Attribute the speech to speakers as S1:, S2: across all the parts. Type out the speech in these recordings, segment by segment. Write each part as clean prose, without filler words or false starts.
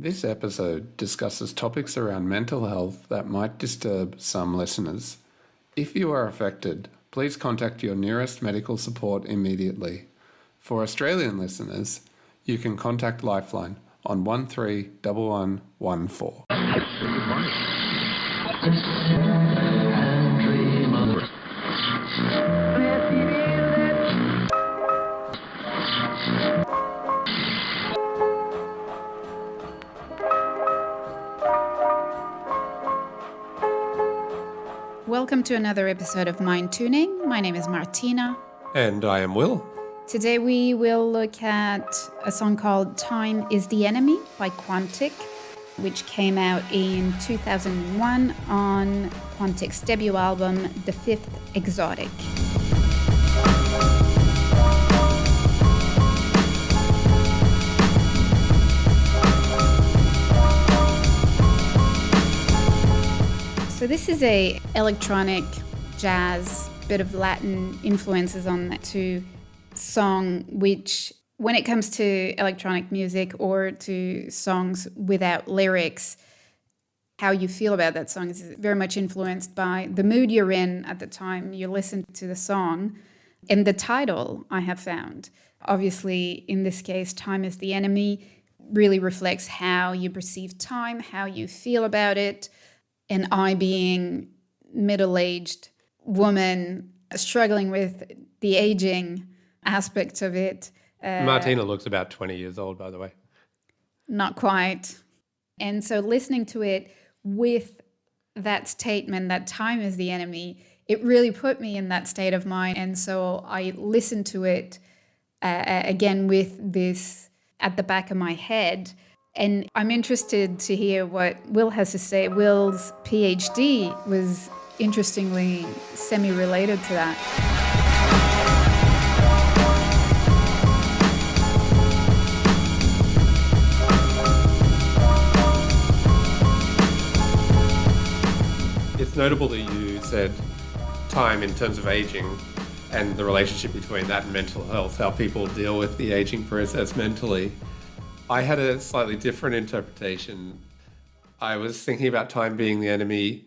S1: This episode discusses topics around mental health that might disturb some listeners. If you are affected, please contact your nearest medical support immediately. For Australian listeners, you can contact Lifeline on 131114.
S2: Welcome to another episode of Mind Tuning. My name is Martina.
S1: And I am Will.
S2: Today we will look at a song called Time is the Enemy by Quantic, which came out in 2001 on Quantic's debut album, The Fifth Exotic. So this is a electronic jazz, bit of Latin influences on that too, song, which when it comes to electronic music or to songs without lyrics, how you feel about that song is very much influenced by the mood you're in at the time you listen to the song. And the title, I have found, obviously in this case, Time is the Enemy, really reflects how you perceive time, how you feel about it. And I, being middle-aged woman struggling with the aging aspect of it.
S1: Martina looks about 20 years old, by the way.
S2: Not quite. And so listening to it with that statement that time is the enemy, it really put me in that state of mind. And so I listened to it again with this at the back of my head. And I'm interested to hear what Will has to say. Will's PhD was interestingly semi-related to that.
S1: It's notable that you said time in terms of aging and the relationship between that and mental health, how people deal with the aging process mentally. I had a slightly different interpretation. I was thinking about time being the enemy,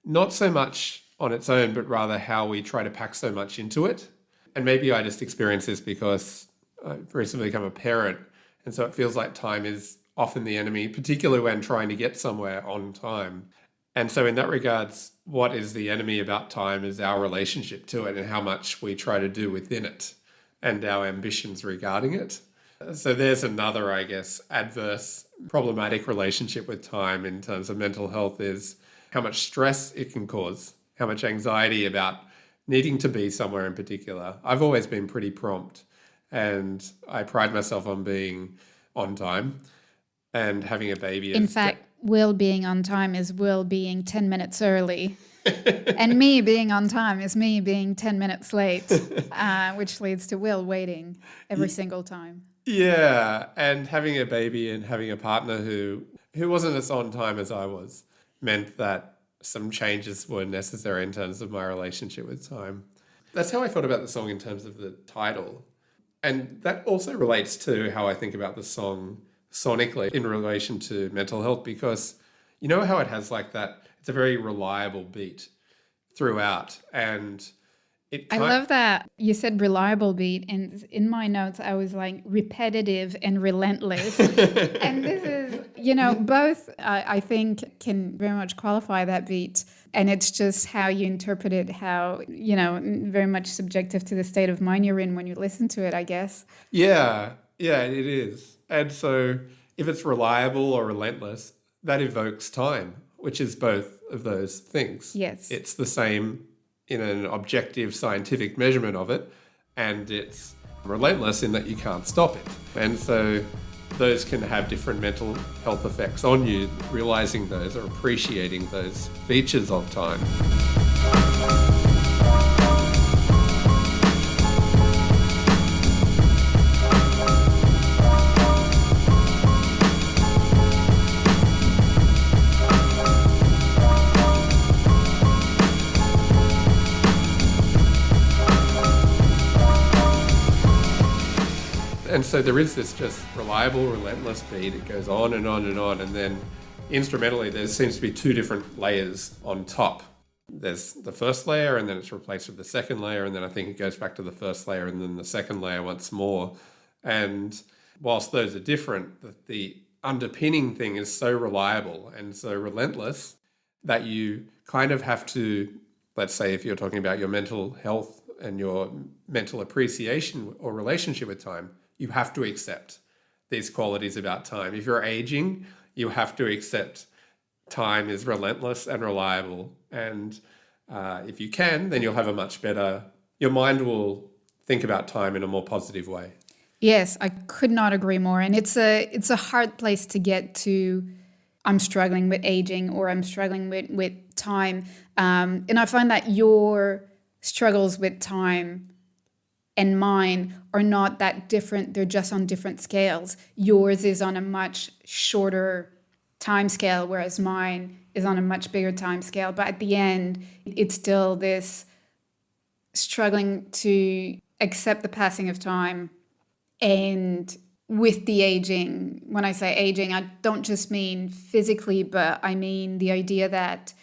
S1: not so much on its own, but rather how we try to pack so much into it. And maybe I just experienced this because I've recently become a parent. And so it feels like time is often the enemy, particularly when trying to get somewhere on time. And so in that regards, what is the enemy about time is our relationship to it and how much we try to do within it and our ambitions regarding it. So there's another, I guess, adverse, problematic relationship with time in terms of mental health is how much stress it can cause, how much anxiety about needing to be somewhere in particular. I've always been pretty prompt and I pride myself on being on time and having a baby.
S2: In fact, Will being on time is Will being 10 minutes early. And me being on time is me being 10 minutes late, which leads to Will waiting every single time.
S1: Yeah, and having a baby and having a partner who wasn't as on time as I was meant that some changes were necessary in terms of my relationship with time. That's how I thought about the song in terms of the title. And that also relates to how I think about the song sonically in relation to mental health, because you know how it has like that, it's a very reliable beat throughout. And
S2: I love that you said reliable beat, and in my notes I was like repetitive and relentless. And this is, both I think can very much qualify that beat. And it's just how you interpret it, how, very much subjective to the state of mind you're in when you listen to it, I guess.
S1: Yeah, it is. And so if it's reliable or relentless, that evokes time, which is both of those things.
S2: Yes.
S1: It's the same in an objective scientific measurement of it, and it's relentless in that you can't stop it. And so those can have different mental health effects on you, realizing those or appreciating those features of time. And so there is this just reliable, relentless beat. It goes on and on and on. And then instrumentally, there seems to be two different layers on top. There's the first layer, and then it's replaced with the second layer. And then I think it goes back to the first layer and then the second layer once more. And whilst those are different, the underpinning thing is so reliable and so relentless that you kind of have to, let's say if you're talking about your mental health and your mental appreciation or relationship with time, you have to accept these qualities about time. If you're aging, you have to accept time is relentless and reliable. And if you can, then you'll have a much better, your mind will think about time in a more positive way.
S2: Yes, I could not agree more. And it's a hard place to get to. I'm struggling with aging, or I'm struggling with time. And I find that your struggles with time and mine are not that different. They're just on different scales. Yours is on a much shorter time scale, whereas mine is on a much bigger time scale. But at the end, it's still this struggling to accept the passing of time. And with the aging, when I say aging, I don't just mean physically, but I mean the idea that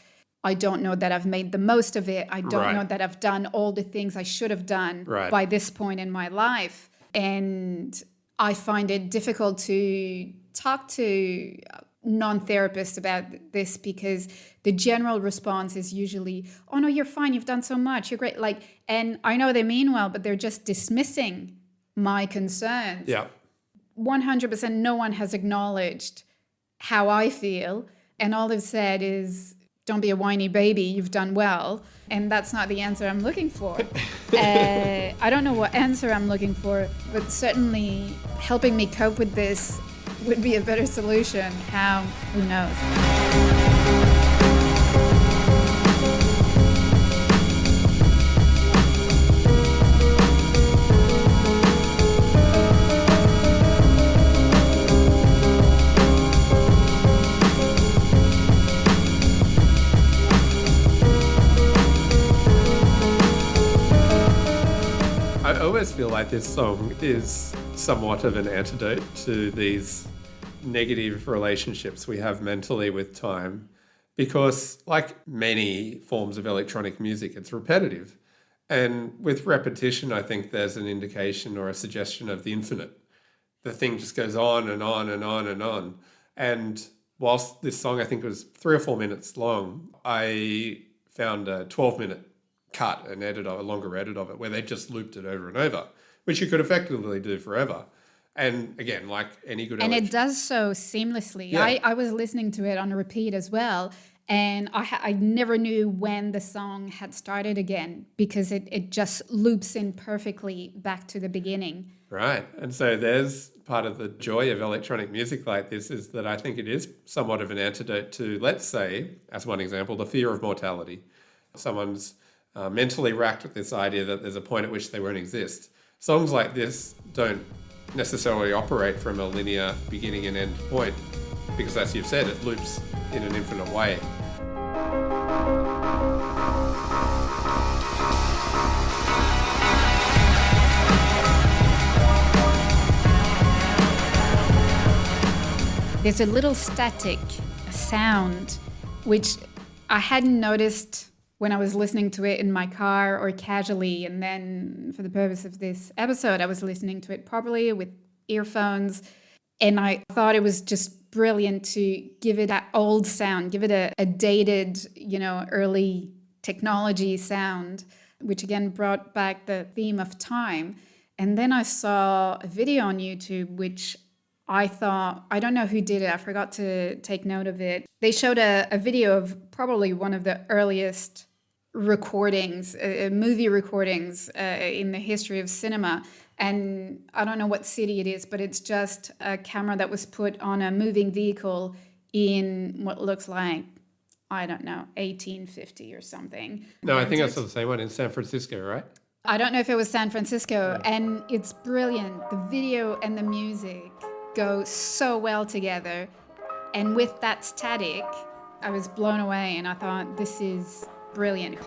S2: I don't know that I've made the most of it. I don't know that I've done all the things I should have done by this point in my life. And I find it difficult to talk to non-therapists about this, because the general response is usually, oh no, you're fine. You've done so much. You're great. And I know they mean well, but they're just dismissing my concerns.
S1: Yeah.
S2: 100% no one has acknowledged how I feel. And all they've said is, don't be a whiny baby, you've done well. And that's not the answer I'm looking for. I don't know what answer I'm looking for, but certainly helping me cope with this would be a better solution. How? Who knows?
S1: I always feel like this song is somewhat of an antidote to these negative relationships we have mentally with time, because like many forms of electronic music, it's repetitive. And with repetition, I think there's an indication or a suggestion of the infinite. The thing just goes on and on and on and on. And whilst this song, I think, was 3 or 4 minutes long, I found a 12-minute cut, an edit of a longer edit of it, where they just looped it over and over, which you could effectively do forever. And again, like any good
S2: it does so seamlessly. Yeah. I was listening to it on repeat as well, and I never knew when the song had started again, because it just loops in perfectly back to the beginning.
S1: Right. And so there's part of the joy of electronic music like this, is that I think it is somewhat of an antidote to, let's say, as one example, the fear of mortality. Someone's mentally racked with this idea that there's a point at which they won't exist. Songs like this don't necessarily operate from a linear beginning and end point, because, as you've said, it loops in an infinite way.
S2: There's a little static sound, which I hadn't noticed when I was listening to it in my car or casually. And then for the purpose of this episode, I was listening to it properly with earphones. And I thought it was just brilliant to give it that old sound, give it a dated, early technology sound, which again brought back the theme of time. And then I saw a video on YouTube, which I thought, I don't know who did it. I forgot to take note of it. They showed a video of probably one of the earliest recordings, movie recordings in the history of cinema. And I don't know what city it is, but it's just a camera that was put on a moving vehicle in what looks like, I don't know, 1850 or something.
S1: No, I think I saw the same one in San Francisco, right?
S2: I don't know if it was San Francisco. And it's brilliant. The video and the music go so well together. And with that static, I was blown away, and I thought, this is brilliant.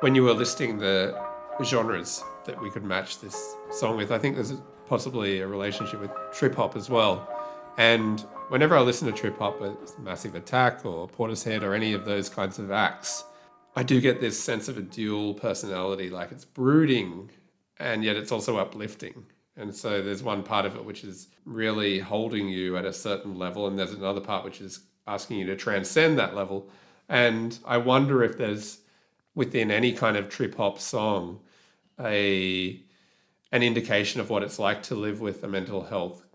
S1: When you were listing the genres that we could match this song with, I think there's possibly a relationship with trip hop as well. And whenever I listen to trip hop, whether it's Massive Attack or Portishead or any of those kinds of acts, I do get this sense of a dual personality, like it's brooding and yet it's also uplifting. And so there's one part of it which is really holding you at a certain level, and there's another part which is asking you to transcend that level. And I wonder if there's, within any kind of trip hop song, an indication of what it's like to live with a mental health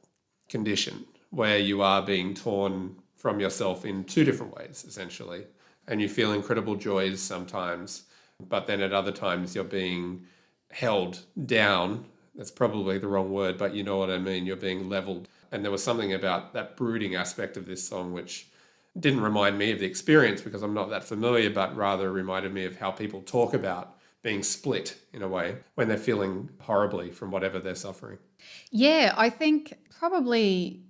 S1: condition where you are being torn from yourself in two different ways, essentially. And you feel incredible joys sometimes, but then at other times you're being held down. That's probably the wrong word, but you know what I mean. You're being leveled. And there was something about that brooding aspect of this song which didn't remind me of the experience because I'm not that familiar, but rather reminded me of how people talk about being split in a way when they're feeling horribly from whatever they're suffering.
S2: Yeah, I think probably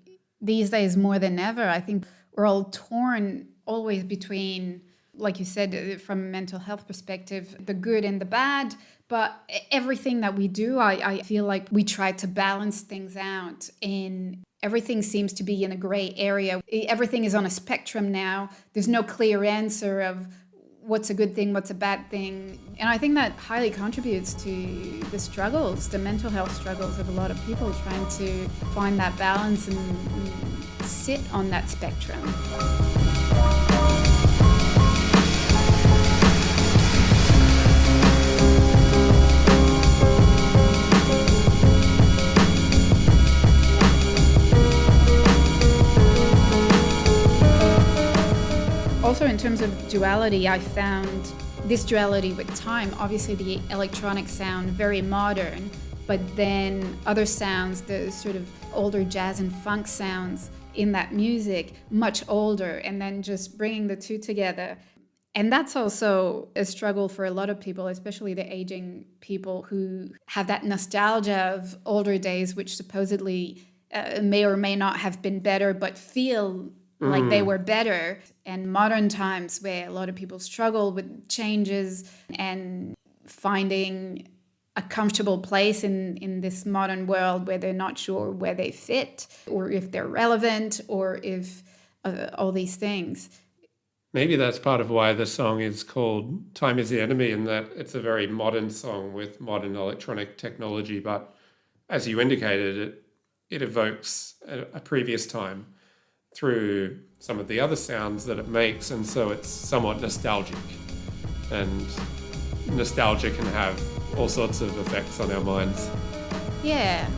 S2: these days more than ever, I think we're all torn always between, like you said, from a mental health perspective, the good and the bad. But everything that we do, I feel like we try to balance things out, and everything seems to be in a gray area. Everything is on a spectrum now. There's no clear answer of what's a good thing, what's a bad thing. And I think that highly contributes to the struggles, the mental health struggles of a lot of people trying to find that balance and sit on that spectrum. Also, in terms of duality, I found this duality with time. Obviously, the electronic sound, very modern, but then other sounds, the sort of older jazz and funk sounds in that music, much older, and then just bringing the two together. And that's also a struggle for a lot of people, especially the aging people who have that nostalgia of older days, which supposedly may or may not have been better, but feel like they were better. And modern times where a lot of people struggle with changes and finding a comfortable place in this modern world where they're not sure where they fit or if they're relevant or if all these things.
S1: Maybe that's part of why the song is called Time is the Enemy, in that it's a very modern song with modern electronic technology, but as you indicated, it evokes a previous time through some of the other sounds that it makes, and so it's somewhat nostalgic. And nostalgia can have all sorts of effects on our minds.
S2: Yeah.